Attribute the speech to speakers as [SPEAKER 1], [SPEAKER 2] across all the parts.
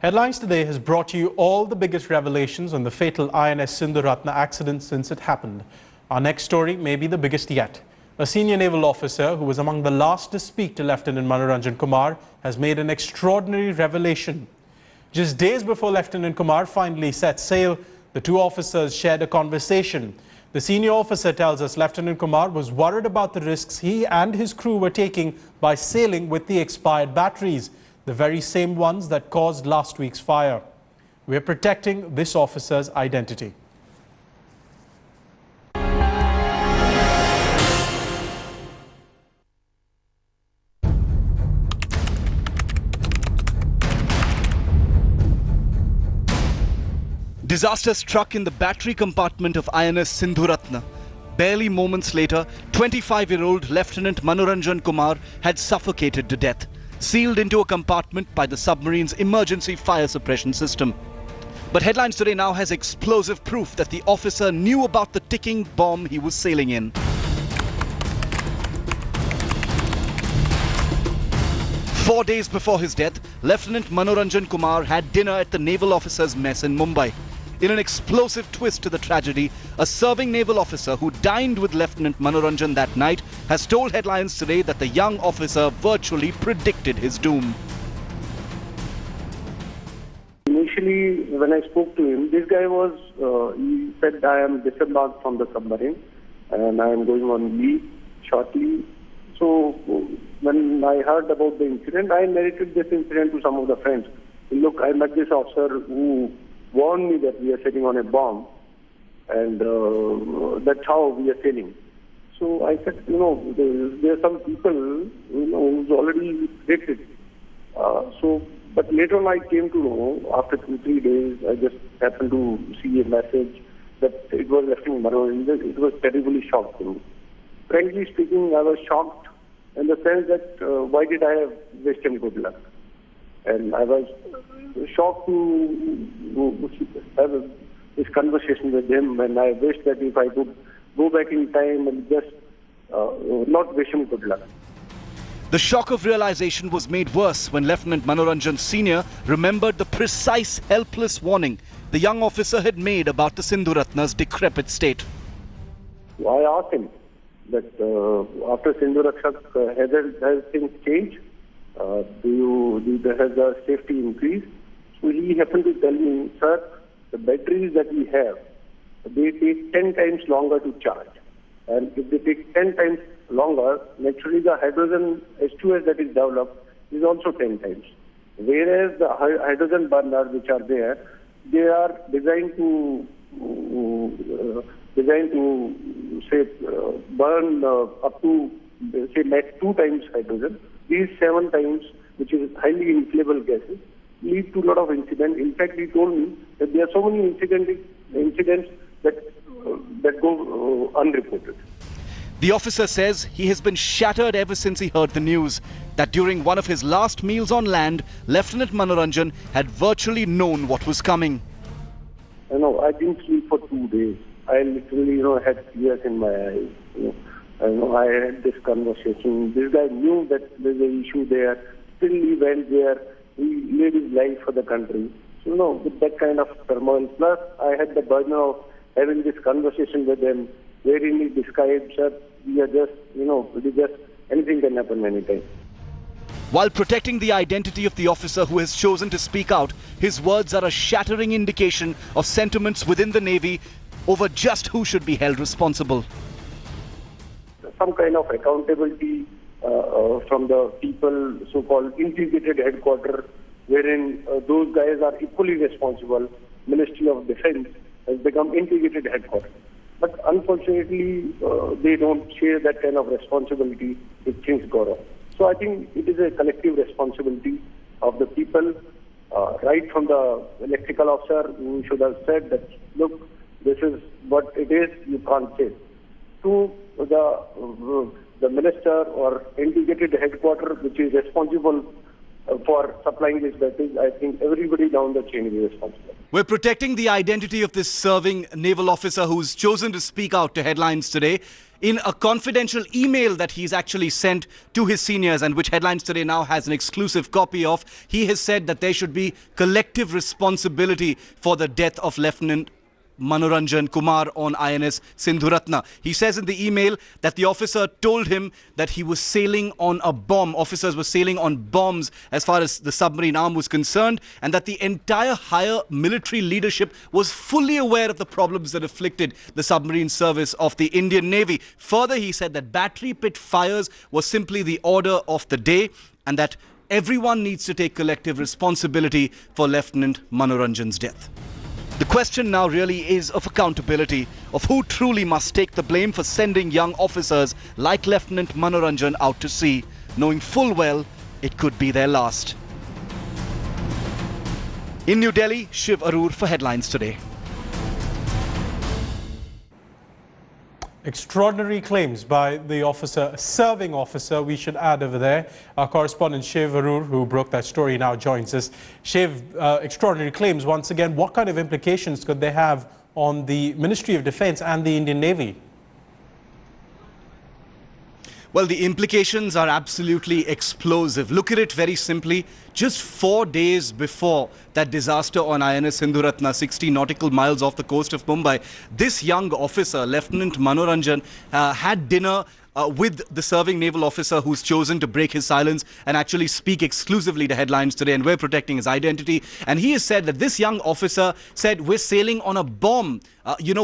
[SPEAKER 1] Headlines Today has brought you all the biggest revelations on the fatal INS Sindhuratna accident since it happened. Our next story may be the biggest yet. A senior naval officer who was among the last to speak to Lieutenant Manoranjan Kumar has made an extraordinary revelation. Just days before Lieutenant Kumar finally set sail, the two officers shared a conversation. The senior officer tells us Lieutenant Kumar was worried about the risks he and his crew were taking by sailing with the expired batteries, the very same ones that caused last week's fire. We're protecting this officer's identity.
[SPEAKER 2] Disaster struck in the battery compartment of INS Sindhuratna. Barely moments later, 25-year-old Lieutenant Manoranjan Kumar had suffocated to death, sealed into a compartment by the submarine's emergency fire suppression system. But Headlines Today now has explosive proof that the officer knew about the ticking bomb he was sailing in. 4 days before his death, Lieutenant Manoranjan Kumar had dinner at the Naval Officers' Mess in Mumbai. In an explosive twist to the tragedy, a serving naval officer who dined with Lieutenant Manoranjan that night has told Headlines Today that the young officer virtually predicted his doom.
[SPEAKER 3] Initially, when I spoke to him, this guy was, he said, I am disembarked from the submarine and I am going on leave shortly. So when I heard about the incident, I narrated this incident to some of the friends. Look, I met this officer who warned me that we are sitting on a bomb, and that's how we are sailing. So I said, there are some people, who's already predicted. But later on I came to know, after 2-3 days, I just happened to see a message that it was Lieutenant Manoranjan. It was terribly shocked to me. Frankly speaking, I was shocked in the sense that why did I have wished him good luck? And I was shocked to have this conversation with him, and I wished that if I could go back in time and just not wish him good luck.
[SPEAKER 2] The shock of realization was made worse when Lieutenant Manoranjan Sr. remembered the precise, helpless warning the young officer had made about the Sindhuratna's decrepit state.
[SPEAKER 3] I asked him that after Sindhuratna, has things changed? Has the safety increased? So he happened to tell me, sir, the batteries that we have, they take 10 times longer to charge. And if they take 10 times longer, naturally the hydrogen H2S that is developed is also 10 times. Whereas the hydrogen burners which are there, they are designed to burn up to say max 2 times hydrogen. These 7 times, which is highly inflammable gases, lead to a lot of incidents. In fact, he told me that there are so many incidents that go unreported.
[SPEAKER 2] The officer says he has been shattered ever since he heard the news that during one of his last meals on land, Lieutenant Manoranjan had virtually known what was coming.
[SPEAKER 3] I didn't sleep for 2 days. I literally, had tears in my eyes. I had this conversation. This guy knew that there's an issue there. Still he went there. He laid his life for the country. So, with that kind of turmoil. Plus, I had the burden of having this conversation with him, wherein he described, sir, we are just, anything can happen anytime.
[SPEAKER 2] While protecting the identity of the officer who has chosen to speak out, his words are a shattering indication of sentiments within the Navy over just who should be held responsible.
[SPEAKER 3] Some kind of accountability from the people, so-called integrated headquarters, wherein those guys are equally responsible. Ministry of Defense has become integrated headquarters. But unfortunately, they don't share that kind of responsibility if things go wrong. So I think it is a collective responsibility of the people, right from the electrical officer who should have said that, look, this is what it is, you can't say, to the minister or integrated headquarters which is responsible for supplying these batteries. I think everybody down the chain is responsible.
[SPEAKER 2] We're protecting the identity of this serving naval officer who's chosen to speak out to Headlines Today. in a confidential email that he's actually sent to his seniors, and which Headlines Today now has an exclusive copy of, he has said that there should be collective responsibility for the death of Lieutenant Manoranjan Kumar on INS Sindhuratna. He says in the email that the officer told him that he was sailing on a bomb. Officers were sailing on bombs as far as the submarine arm was concerned, and that the entire higher military leadership was fully aware of the problems that afflicted the submarine service of the Indian Navy. Further, he said that battery pit fires was simply the order of the day, and that everyone needs to take collective responsibility for Lieutenant Manoranjan's death. The question now really is of accountability, of who truly must take the blame for sending young officers like Lieutenant Manoranjan out to sea, knowing full well it could be their last. In New Delhi, Shiv Arur for Headlines Today.
[SPEAKER 1] Extraordinary claims by the officer, serving officer, we should add over there. Our correspondent Shiv Arur, who broke that story, now joins us. Shiv, extraordinary claims once again. What kind of implications could they have on the Ministry of Defence and the Indian Navy?
[SPEAKER 2] Well, the implications are absolutely explosive. Look at it very simply. Just 4 days before that disaster on INS Sindhuratna, 60 nautical miles off the coast of Mumbai, this young officer, Lieutenant Manoranjan, had dinner with the serving naval officer who's chosen to break his silence and actually speak exclusively to Headlines Today, and we're protecting his identity. And he has said that this young officer said, we're sailing on a bomb.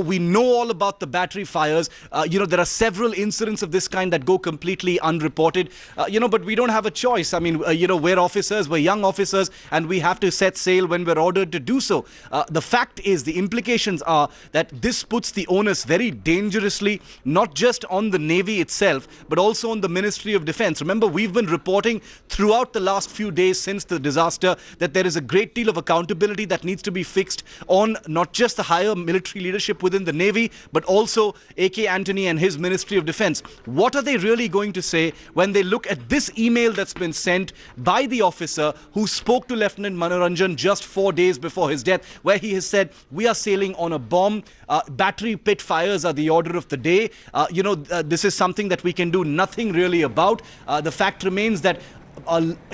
[SPEAKER 2] We know all about the battery fires. There are several incidents of this kind that go completely unreported. But we don't have a choice. I mean, we're officers, we're young officers, and we have to set sail when we're ordered to do so. The fact is, the implications are that this puts the onus very dangerously, not just on the Navy itself, but also on the Ministry of Defence. Remember, we've been reporting throughout the last few days since the disaster that there is a great deal of accountability that needs to be fixed on not just the higher military leadership within the Navy, but also A.K. Antony and his Ministry of Defence. What are they really going to say when they look at this email that's been sent by the officer who spoke to Lieutenant Manoranjan just 4 days before his death, where he has said, we are sailing on a bomb, battery pit fires are the order of the day, this is something that we can do nothing really about. The fact remains that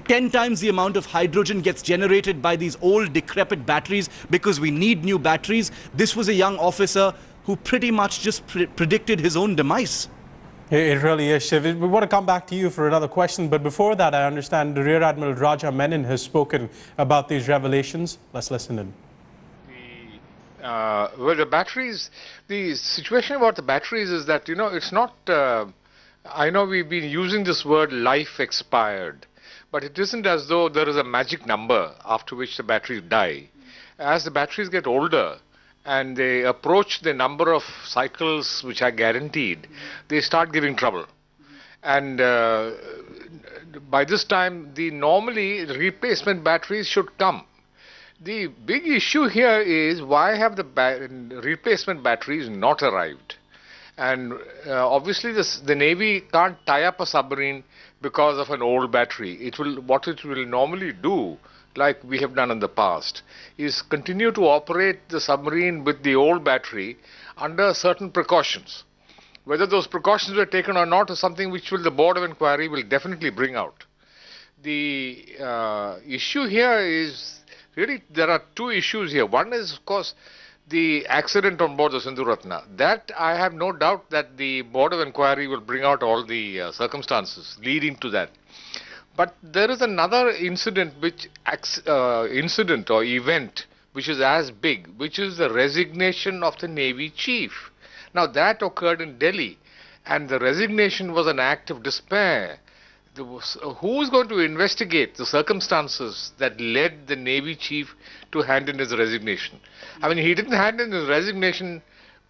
[SPEAKER 2] 10 times the amount of hydrogen gets generated by these old decrepit batteries because we need new batteries. This was a young officer who pretty much just predicted his own demise.
[SPEAKER 1] It really is, Shiv. We want to come back to you for another question, but before that, I understand Rear Admiral Raja Menon has spoken about these revelations. Let's listen in.
[SPEAKER 4] The batteries, the situation about the batteries is that, it's not, I know we've been using this word life expired, but it isn't as though there is a magic number after which the batteries die. As the batteries get older and they approach the number of cycles which are guaranteed, they start giving trouble. And by this time, normally replacement batteries should come. The big issue here is, why have the replacement batteries not arrived? And obviously the Navy can't tie up a submarine because of an old battery. What it will normally do, like we have done in the past, is continue to operate the submarine with the old battery under certain precautions. Whether those precautions were taken or not is something which the Board of Inquiry will definitely bring out. The issue here is, really, there are two issues here. One is, of course, the accident on board the Sindhuratna. That I have no doubt that the Board of Inquiry will bring out all the circumstances leading to that. But there is another incident or event which is as big, which is the resignation of the Navy chief. Now that occurred in Delhi, and the resignation was an act of despair. Who is going to investigate the circumstances that led the Navy chief to hand in his resignation? I mean, he didn't hand in his resignation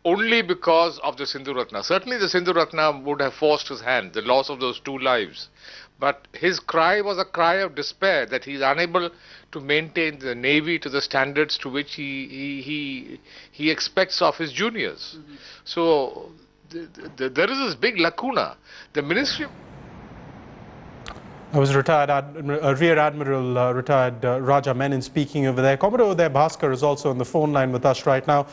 [SPEAKER 4] only because of the Sindhuratna. Certainly the Sindhuratna would have forced his hand, the loss of those 2 lives. But his cry was a cry of despair that he is unable to maintain the Navy to the standards to which he expects of his juniors. Mm-hmm. So there is this big lacuna. The Ministry...
[SPEAKER 1] I was Rear Admiral retired Raja Menon speaking over there. Commodore Bhaskar is also on the phone line with us right now.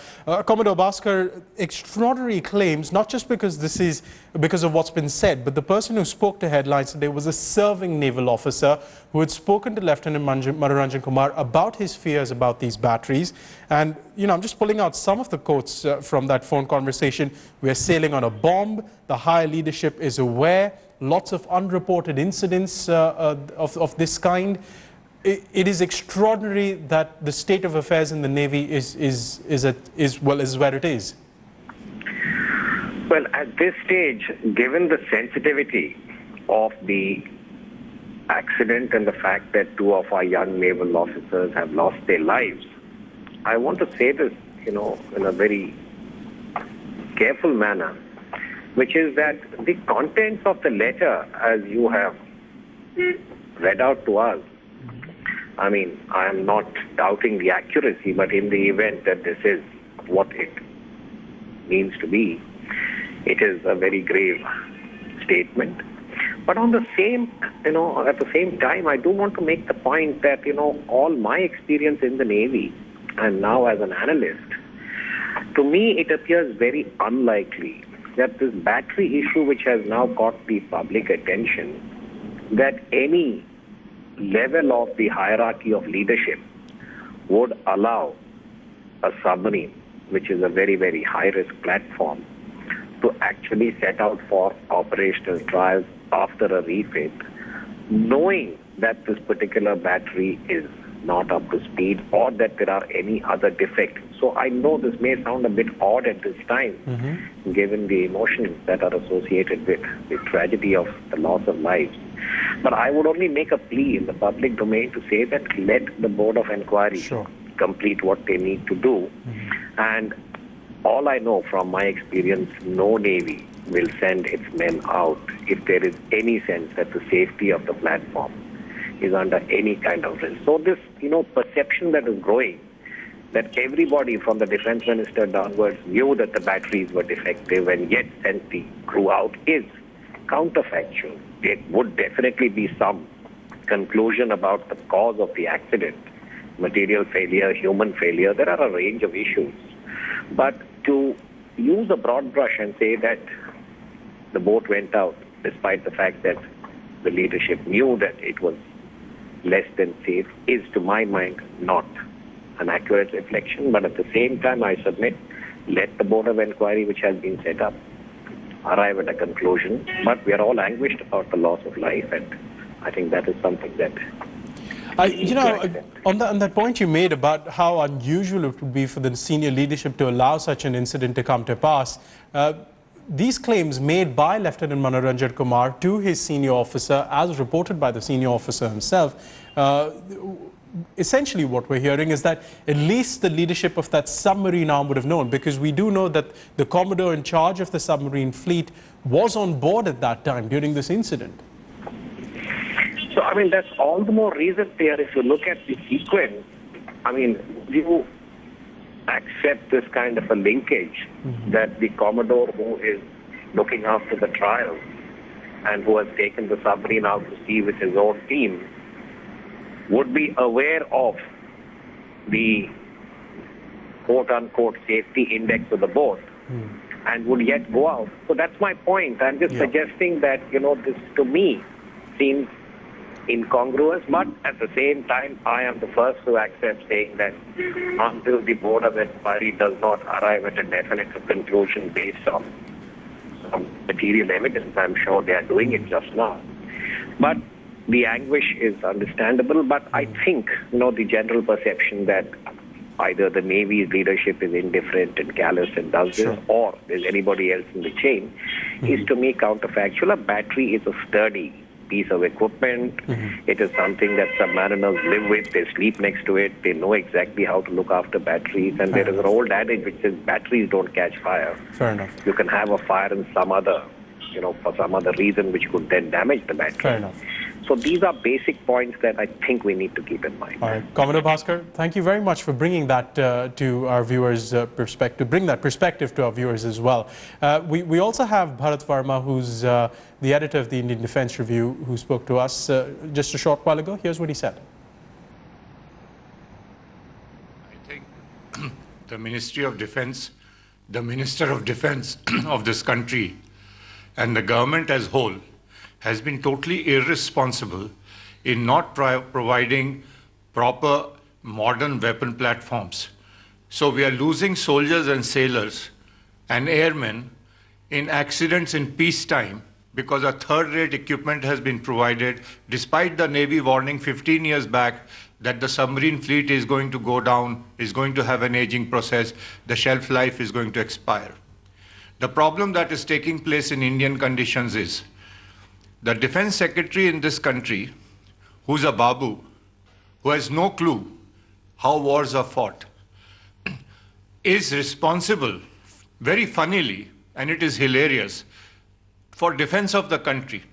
[SPEAKER 1] Commodore Bhaskar, extraordinary claims, not just because this is because of what's been said, but the person who spoke to Headlines today was a serving naval officer who had spoken to Lieutenant Manoranjan Kumar about his fears about these batteries. And, you know, I'm just pulling out some of the quotes from that phone conversation. We're sailing on a bomb. The higher leadership is aware. Lots of unreported incidents of this kind. It is extraordinary that the state of affairs in the Navy is where it is.
[SPEAKER 5] Well, at this stage, given the sensitivity of the accident and the fact that two of our young naval officers have lost their lives, I want to say this, you know, in a very careful manner, which is that the contents of the letter, as you have read out to us, I mean, I am not doubting the accuracy, but in the event that this is what it means to be, it is a very grave statement. But on the same, you know, at the same time, I do want to make the point that, you know, all my experience in the Navy and now as an analyst, to me, it appears very unlikely that this battery issue, which has now got the public attention, that any level of the hierarchy of leadership would allow a submarine, which is a very, very high-risk platform, to actually set out for operational trials after a refit, knowing that this particular battery is not up to speed or that there are any other defects. So I know this may sound a bit odd at this time, given the emotions that are associated with the tragedy of the loss of lives. But I would only make a plea in the public domain to say that let the Board of Inquiry complete what they need to do. And all I know from my experience, no Navy will send its men out if there is any sense that the safety of the platform is under any kind of risk. So this, you know, perception that is growing, that everybody from the defense minister downwards knew that the batteries were defective and yet sent the crew out, is counterfactual. It would definitely be some conclusion about the cause of the accident, material failure, human failure. There are a range of issues. But to use a broad brush and say that the boat went out despite the fact that the leadership knew that it was less than safe is, to my mind, not an accurate reflection. But at the same time, I submit, let the Board of Inquiry, which has been set up, arrive at a conclusion. But we are all anguished about the loss of life, and I think that is something that...
[SPEAKER 1] You know, on that point you made about how unusual it would be for the senior leadership to allow such an incident to come to pass, these claims made by Lieutenant Manoranjan Kumar to his senior officer, as reported by the senior officer himself, essentially what we're hearing is that at least the leadership of that submarine arm would have known, because we do know that the Commodore in charge of the submarine fleet was on board at that time during this incident.
[SPEAKER 5] So, I mean, that's all the more reason there. If you look at the sequence, I mean, you accept this kind of a linkage that the Commodore, who is looking after the trial and who has taken the submarine out to sea with his own team, would be aware of the quote-unquote safety index of the boat and would yet go out. So that's my point. I'm just suggesting that, you know, this to me seems incongruous, but at the same time, I am the first to accept saying that until the Board of Inquiry does not arrive at a definitive conclusion based on some material evidence, I'm sure they are doing it just now. But the anguish is understandable, but I think, you know, the general perception that either the Navy's leadership is indifferent and callous and does this, or there's anybody else in the chain, is to me counterfactual. A battery is a sturdy piece of equipment. It is something that submariners live with. They sleep next to it. They know exactly how to look after batteries. And there is an old adage which says batteries don't catch fire.
[SPEAKER 1] Fair enough.
[SPEAKER 5] You can have a fire in some other, you know, for some other reason which could then damage the battery.
[SPEAKER 1] Fair enough.
[SPEAKER 5] So these are basic points that I think we need to keep in mind.
[SPEAKER 1] All right, Commodore Bhaskar, thank you very much for bringing that to our viewers' perspective, bring that perspective to our viewers as well. We also have Bharat Verma, who's the editor of the Indian Defence Review, who spoke to us just a short while ago. Here's what he said.
[SPEAKER 6] I think the Ministry of Defence, the Minister of Defence of this country, and the government as whole has been totally irresponsible in not providing proper modern weapon platforms. So we are losing soldiers and sailors and airmen in accidents in peacetime because a third-rate equipment has been provided, despite the Navy warning 15 years back that the submarine fleet is going to go down, is going to have an aging process, the shelf life is going to expire. The problem that is taking place in Indian conditions is the defense secretary in this country, who's a babu, who has no clue how wars are fought, is responsible, very funnily, and it is hilarious, for defense of the country.